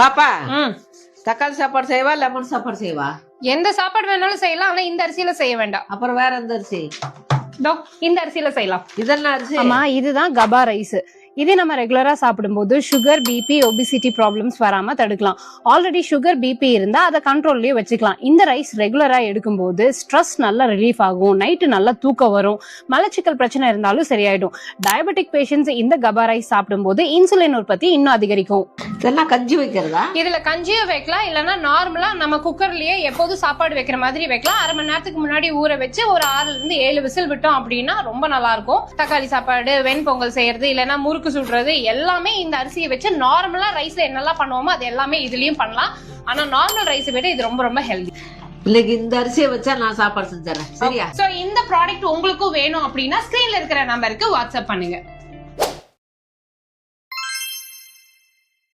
பாப்பா தக்காளி சாப்பாடு செய்வா லெமன் சாப்பாடு செய்வா? எந்த சாப்பாடு வேணாலும் செய்யலாம், ஆனா இந்த அரிசியில செய்ய வேண்டாம். அப்புறம் வேற எந்த அரிசி? இந்த அரிசியில செய்யலாம். இதெல்லாம் அரிசி? ஆமா, இதுதான் கபா ரைஸ். இதே நம்ம ரெகுலரா சாப்பிடும்போது சுகர், பிபி, ஒபிசிட்டி ப்ராப்ளம்ஸ் வராம தடுக்கலாம். ஆல்ரெடி சுகர், பிபி இருந்தா அதை கண்ட்ரோல்லயே வச்சுக்கலாம். இந்த ரைஸ் ரெகுலரா எடுக்கும்போது ஸ்ட்ரெஸ் நல்லா ரிலீஃப் ஆகும், நைட்டு நல்லா தூக்கம் வரும், மலச்சிக்கல் பிரச்சனை இருந்தாலும் சரியாயிடும். டயபெட்டிக் பேஷண்ட்ஸ் இந்த கபா ரைஸ் சாப்பிடும்போது இன்சுலின் உற்பத்தி இன்னும் அதிகரிக்கும். இதெல்லாம் கஞ்சி வைக்கிறதா? இதுல கஞ்சியும் வைக்கலாம், இல்லன்னா நார்மலா நம்ம குக்கர்லயே எப்போதும் சாப்பாடு வைக்கிற மாதிரி வைக்கலாம். அரை மணி நேரத்துக்கு முன்னாடி ஊற வச்சு ஒரு 6 to 7 விசில் விட்டோம் அப்படின்னா ரொம்ப நல்லா இருக்கும். தக்காளி சாப்பாடு, வெண்பொங்கல் செய்யறது, இல்லன்னா முறுக்கு சுடுறது எல்லாமே இந்த அரிசியை வச்சு நார்மலா ரைஸ்ல என்னெல்லாம் பண்ணுவோமோ அது எல்லாமே இதுலயும் பண்ணலாம். ஆனா நார்மல் ரைஸை விட இது ரொம்ப ரொம்ப ஹெல்தி. இன்னைக்கு இந்த அரிசியை வச்சா நான் சாப்பாடு செஞ்சுறேன். சரியா? சோ இந்த ப்ராடக்ட் உங்களுக்கும் வேணும் அப்படின்னா ஸ்கிரீன்ல இருக்கிற நம்பருக்கு வாட்ஸ்அப் பண்ணுங்க.